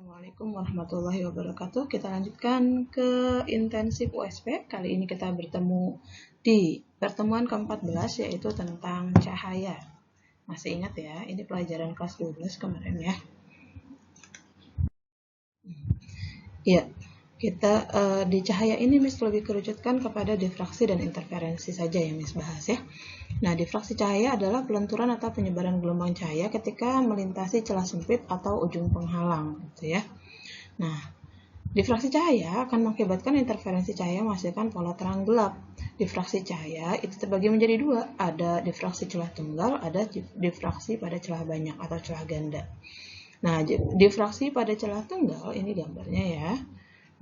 Assalamualaikum warahmatullahi wabarakatuh. Kita lanjutkan ke intensif USP. Kali ini kita bertemu di pertemuan ke-14 yaitu tentang cahaya. Masih ingat ya, ini pelajaran kelas 12 kemarin ya. Iya, kita di cahaya ini Miss lebih kerucutkan kepada difraksi dan interferensi saja yang Miss bahas ya. Nah, difraksi cahaya adalah pelenturan atau penyebaran gelombang cahaya ketika melintasi celah sempit atau ujung penghalang, gitu ya. Nah, difraksi cahaya akan mengakibatkan interferensi cahaya menghasilkan pola terang gelap. Difraksi cahaya itu terbagi menjadi dua, ada difraksi celah tunggal, ada difraksi pada celah banyak atau celah ganda. Nah, difraksi pada celah tunggal ini gambarnya ya.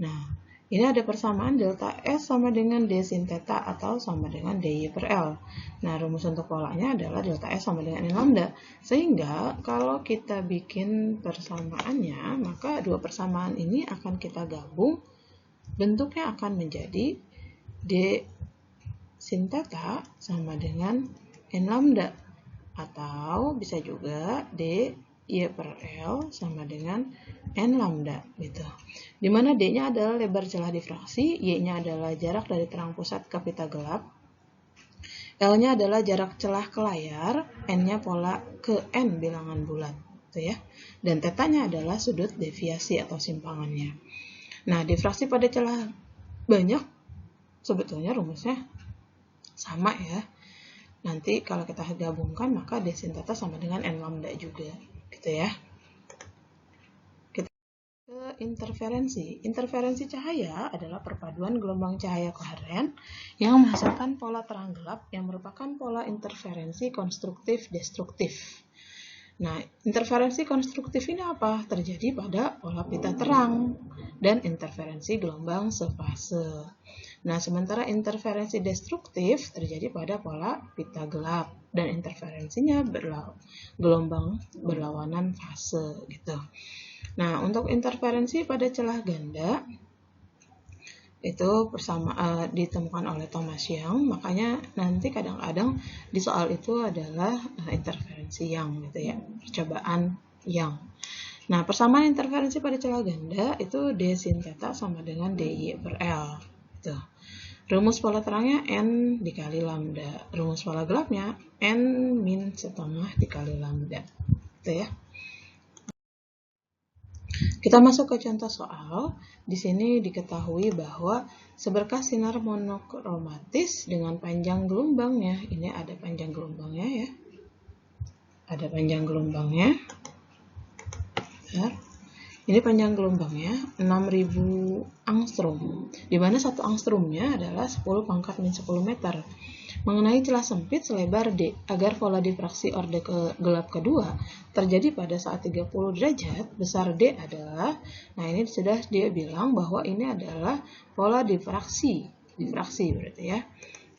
Nah, ini ada persamaan delta S sama dengan D sin theta atau sama dengan DY per L. Nah, rumus untuk polanya adalah delta S sama dengan N lambda. Sehingga kalau kita bikin persamaannya, maka dua persamaan ini akan kita gabung. Bentuknya akan menjadi D sin theta sama dengan N lambda. Atau bisa juga D Y per L sama dengan N lambda gitu. Dimana D-nya adalah lebar celah difraksi, Y-nya adalah jarak dari terang pusat ke pita gelap, L-nya adalah jarak celah ke layar, N-nya pola ke N bilangan bulat gitu ya. Dan θ-nya adalah sudut deviasi atau simpangannya. Nah, difraksi pada celah banyak sebetulnya rumusnya sama ya. Nanti kalau kita gabungkan maka D sin θ sama dengan N lambda juga gitu ya. Kita ke interferensi. Interferensi cahaya adalah perpaduan gelombang cahaya koheren yang menghasilkan pola terang gelap yang merupakan pola interferensi konstruktif-destruktif. Nah, interferensi konstruktif ini apa? Terjadi pada pola pita terang dan interferensi gelombang sefase. Nah, sementara interferensi destruktif terjadi pada pola pita gelap dan interferensinya gelombang berlawanan fase gitu. Nah, untuk interferensi pada celah ganda itu ditemukan oleh Thomas Young, makanya nanti kadang-kadang di soal itu adalah interferensi Young gitu ya, percobaan Young. Nah, persamaan interferensi pada celah ganda itu D sin θ sama dengan DY per L. Gitu. Rumus pola terangnya N dikali lambda. Rumus pola gelapnya N min setengah dikali lambda. Gitu ya. Kita masuk ke contoh soal. Di sini diketahui bahwa seberkas sinar monokromatis dengan panjang gelombangnya. Ini ada panjang gelombangnya ya. Ada panjang gelombangnya. Bentar. Ini panjang gelombangnya 6000 angstrom, di mana 1 angstromnya adalah 10 pangkat min 10 meter. Mengenai celah sempit selebar D, agar pola difraksi orde gelap kedua terjadi pada saat 30 derajat, besar D adalah, nah ini sudah dia bilang bahwa ini adalah pola difraksi berarti ya.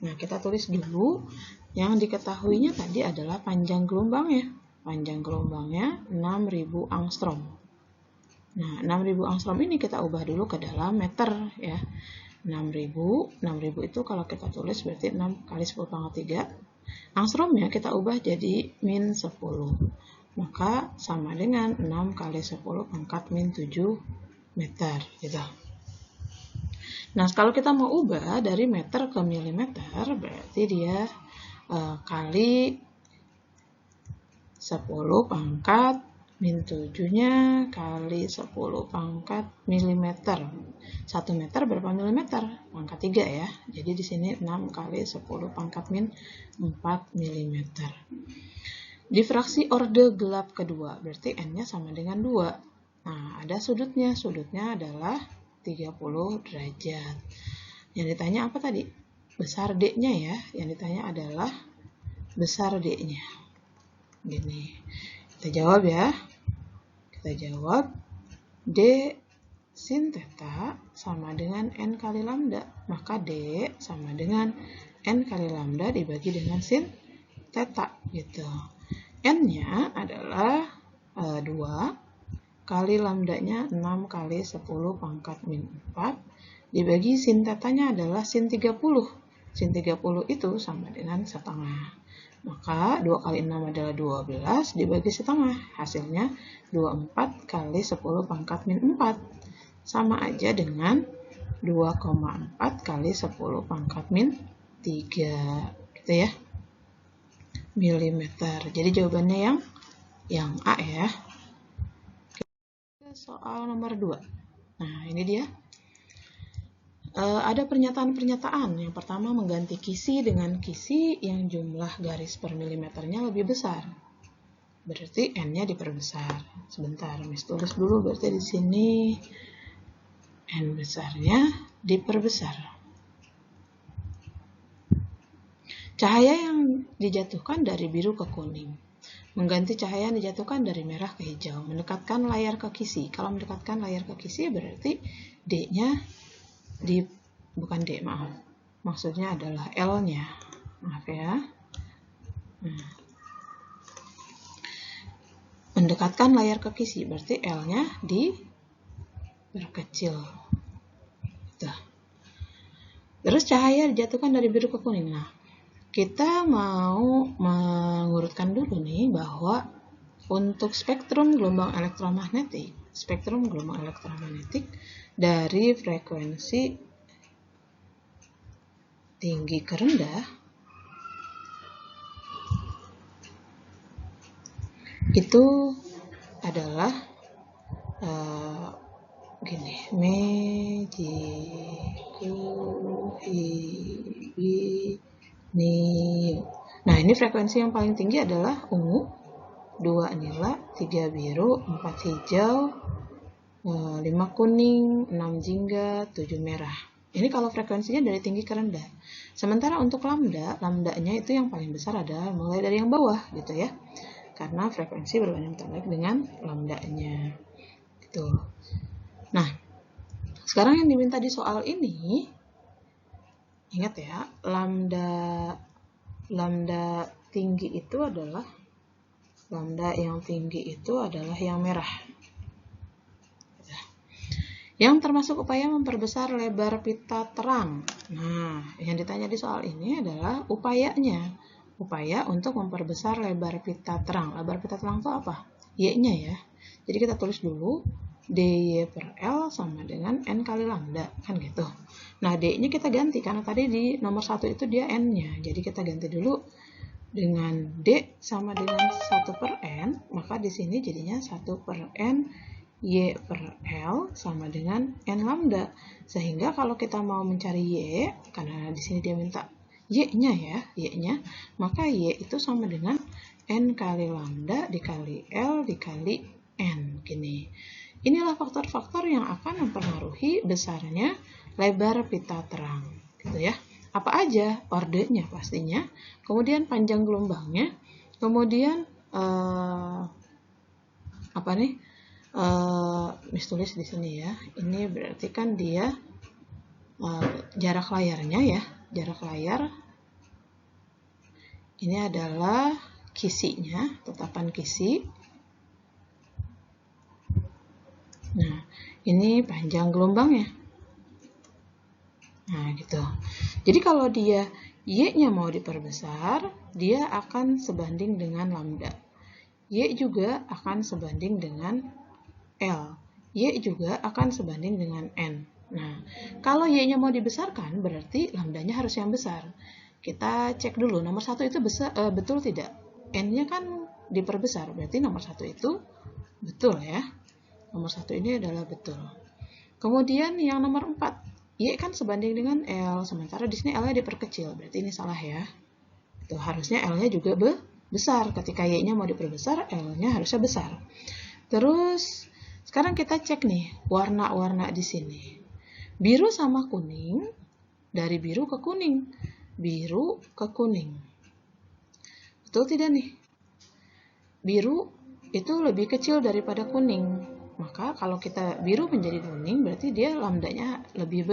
Nah, kita tulis dulu yang diketahuinya tadi adalah panjang gelombangnya. Panjang gelombangnya 6000 angstrom. Nah, 6000 angstrom ini kita ubah dulu ke dalam meter ya. 6000 itu kalau kita tulis berarti 6 kali 10 pangkat 3. Angstromnya kita ubah jadi min 10. Maka sama dengan 6 kali 10 pangkat min 7 meter gitu. Nah, kalau kita mau ubah dari meter ke milimeter berarti dia kali 10 pangkat min 7-nya kali 10 pangkat milimeter. 1 meter berapa milimeter? Pangkat 3 ya. Jadi di sini 6 kali 10 pangkat min 4 milimeter. Difraksi orde gelap kedua, berarti N-nya sama dengan 2. Nah, ada sudutnya. Sudutnya adalah 30 derajat. Yang ditanya apa tadi? Besar D-nya ya. Yang ditanya adalah besar D-nya. Gini. Kita jawab ya. Kita jawab D sin θ sama dengan N kali lambda. Maka D sama dengan N kali lambda dibagi dengan sin θ gitu. N-nya adalah 2 kali lambdanya 6 kali 10 pangkat min 4 dibagi sin θ-nya adalah sin 30. Sin 30 itu sama dengan setengah. Maka 2 kali 6 adalah 12, dibagi setengah. Hasilnya 24 kali 10 pangkat min 4. Sama aja dengan 2,4 kali 10 pangkat min 3. Gitu ya. Milimeter. Jadi jawabannya yang A ya. Soal nomor 2. Nah, ini dia. Ada pernyataan-pernyataan. Yang pertama, mengganti kisi dengan kisi yang jumlah garis per milimeternya lebih besar. Berarti N-nya diperbesar. Sebentar, Miss tulis dulu. Berarti di sini N besarnya diperbesar. Cahaya yang dijatuhkan dari biru ke kuning. Mengganti cahaya yang dijatuhkan dari merah ke hijau. Mendekatkan layar ke kisi. Kalau mendekatkan layar ke kisi berarti D-nya bukan D, maaf. Maksudnya adalah L-nya. Maaf ya. Nah. Mendekatkan layar ke kisi berarti L-nya diperkecil. Tuh. Terus cahaya dijatuhkan dari biru ke kuning. Nah, kita mau mengurutkan dulu nih bahwa untuk spektrum gelombang elektromagnetik dari frekuensi tinggi ke rendah itu adalah gini, nah ini frekuensi yang paling tinggi adalah ungu, 2 nila, 3 biru, 4 hijau, 5 kuning, 6 jingga, 7 merah. Ini kalau frekuensinya dari tinggi ke rendah. Sementara untuk lambdanya itu yang paling besar adalah mulai dari yang bawah gitu ya. Karena frekuensi berbanding terbalik dengan lambdanya. Gitu. Nah, sekarang yang diminta di soal ini, ingat ya, lambda tinggi itu adalah yang merah. Yang termasuk upaya memperbesar lebar pita terang. Nah, yang ditanya di soal ini adalah upayanya. Upaya untuk memperbesar lebar pita terang. Lebar pita terang itu apa? Y-nya ya. Jadi kita tulis dulu dy per L sama dengan N kali lambda. Kan gitu. Nah, D-nya kita ganti. Karena tadi di nomor 1 itu dia N-nya. Jadi kita ganti dulu dengan D sama dengan 1 per N. Maka di sini jadinya 1 per N Y per L sama dengan N lambda. Sehingga kalau kita mau mencari Y, karena di sini dia minta Y-nya ya, Y-nya, maka Y itu sama dengan N kali lambda dikali L dikali N. Gini. Inilah faktor-faktor yang akan mempengaruhi besarnya lebar pita terang. Gitu ya. Apa aja? Ordenya pastinya. Kemudian panjang gelombangnya. Kemudian Miss tulis di sini ya. Ini berarti kan dia jarak layarnya ya. Jarak layar ini adalah kisinya, tetapan kisi. Nah, ini panjang gelombangnya. Nah, gitu. Jadi kalau dia Y-nya mau diperbesar, dia akan sebanding dengan lambda. Y juga akan sebanding dengan L. Y juga akan sebanding dengan N. Nah, kalau Y-nya mau dibesarkan, berarti lambdanya harus yang besar. Kita cek dulu, nomor 1 itu betul tidak? N-nya kan diperbesar, berarti nomor 1 itu betul ya. Nomor 1 ini adalah betul. Kemudian yang nomor 4, Y kan sebanding dengan L, sementara di sini L-nya diperkecil, berarti ini salah ya. Itu harusnya L-nya juga besar. Ketika Y-nya mau diperbesar, L-nya harusnya besar. Terus sekarang kita cek nih warna-warna di sini. Biru sama kuning, dari biru ke kuning. Biru ke kuning. Betul tidak nih? Biru itu lebih kecil daripada kuning. Maka kalau kita biru menjadi kuning, berarti dia lambdanya lebih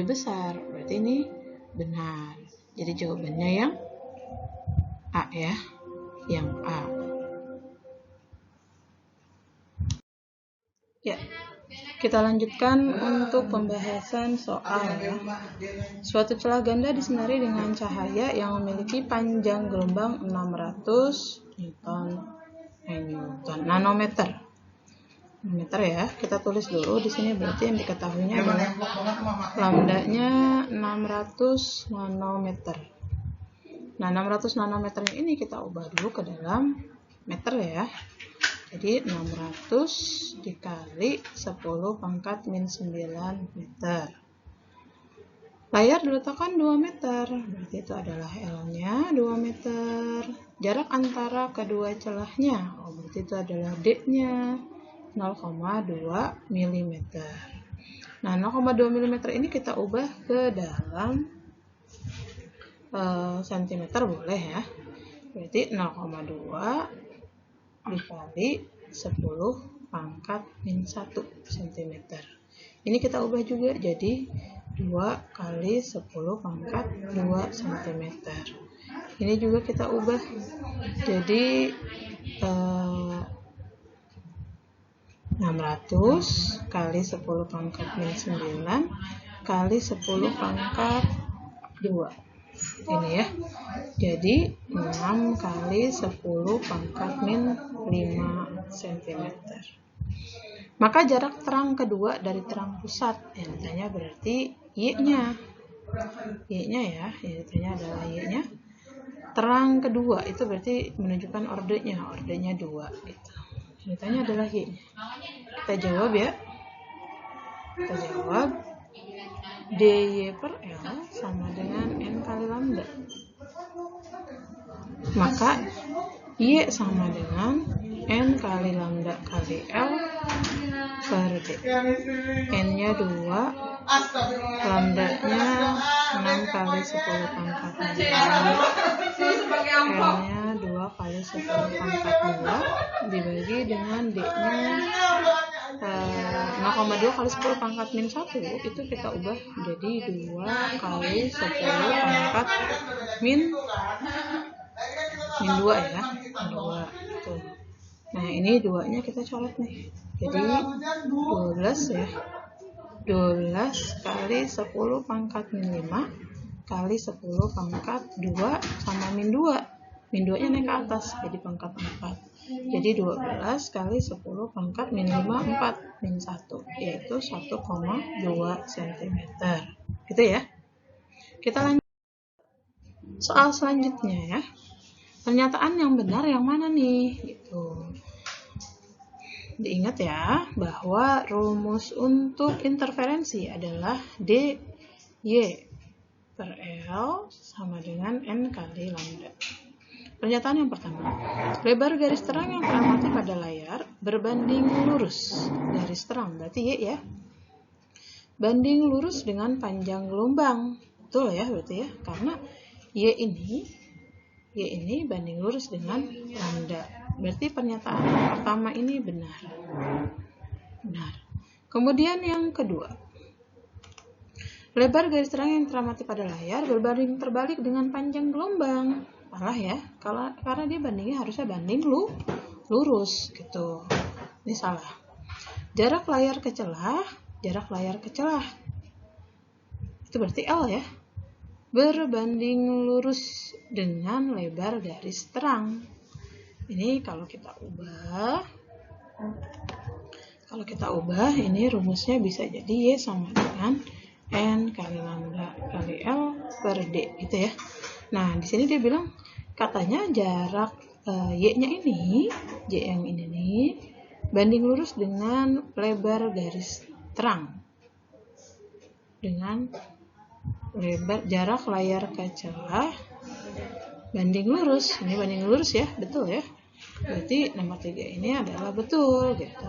besar. Berarti ini benar. Jadi jawabannya yang A ya. Yang A. Ya. Kita lanjutkan untuk pembahasan soal suatu celah ganda disinari dengan cahaya yang memiliki panjang gelombang 600 nanometer. Ya, kita tulis dulu di sini, berarti yang diketahuinya adalah lambdanya 600 nanometer. Nah, 600 nanometernya ini kita ubah dulu ke dalam meter ya. Jadi 600 dikali 10 pangkat min 9 meter. Layar diletakkan 2 meter, berarti itu adalah L-nya 2 meter. Jarak antara kedua celahnya, berarti itu adalah D-nya 0,2 mm. Nah, 0,2 mm ini kita ubah ke dalam sentimeter boleh ya. Berarti 0,2 dikali 10 pangkat min 1 cm. Ini kita ubah juga jadi 2 kali 10 pangkat 2 cm. Ini juga kita ubah jadi 600 kali 10 pangkat min 9 kali 10 pangkat 2. Ini ya, jadi 6 kali 10 pangkat min 5 cm. Maka jarak terang kedua dari terang pusat, yang ditanya berarti Y-nya. Y-nya ya, yang ditanya adalah Y-nya. Terang kedua itu berarti menunjukkan ordenya 2 gitu. Yang ditanya adalah Y-nya. Kita jawab ya. Kita jawab dy per L sama dengan N kali lambda. Maka Y sama dengan N kali lambda kali L per D. N-nya 2, lambda-nya 6 kali 10 pangkat 2, L-nya 2 kali 10 pangkat 2 dibagi dengan D-nya 0,2 kali 10 pangkat min 1, itu kita ubah jadi 2 kali 10 pangkat min 2 ya, 2 tuh. Nah, ini 2-nya kita coret nih, jadi 12 ya, 12 kali 10 pangkat min 5 kali 10 pangkat 2 sama min 2. Min 2-nya naik ke atas, jadi pangkat 4. Jadi 12 kali 10 pangkat min 5, 4, min 1, yaitu 1,2 cm. Gitu ya. Kita lanjut soal selanjutnya ya. Pernyataan yang benar yang mana nih? Gitu. Diingat ya, bahwa rumus untuk interferensi adalah dy per L sama dengan N kali lambda. Pernyataan yang pertama, lebar garis terang yang teramati pada layar berbanding lurus garis terang, berarti Y ya, banding lurus dengan panjang gelombang. Betul ya, berarti ya, karena Y ini banding lurus dengan lambda. Berarti pernyataan yang pertama ini benar. Kemudian yang kedua, lebar garis terang yang teramati pada layar berbanding terbalik dengan panjang gelombang. Salah ya, karena dia bandingnya harusnya banding lurus gitu. Ini salah. Jarak layar ke celah itu berarti L ya, berbanding lurus dengan lebar garis terang. Ini kalau kita ubah ini rumusnya bisa jadi Y sama dengan N kali lambda kali L per D gitu ya. Nah, di sini dia bilang katanya jarak Y-nya ini, Y yang ini nih, banding lurus dengan lebar garis terang. Dengan lebar jarak layar ke celah banding lurus. Ini banding lurus ya, betul ya. Berarti nomor 3 ini adalah betul gitu.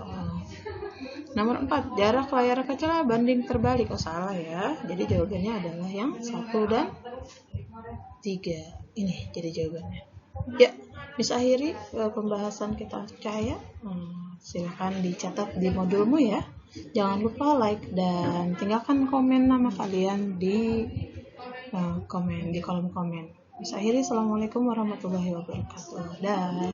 Nomor 4, jarak layar ke celah banding terbalik. Oh, salah ya. Jadi jawabannya adalah yang 1 dan 3. Ini jadi jawabannya. Ya, bisa akhiri pembahasan kita cahaya. Silakan dicatat di modulmu ya. Jangan lupa like dan tinggalkan komen nama kalian di kolom komen. Bisa akhiri. Assalamualaikum warahmatullahi wabarakatuh. Dah.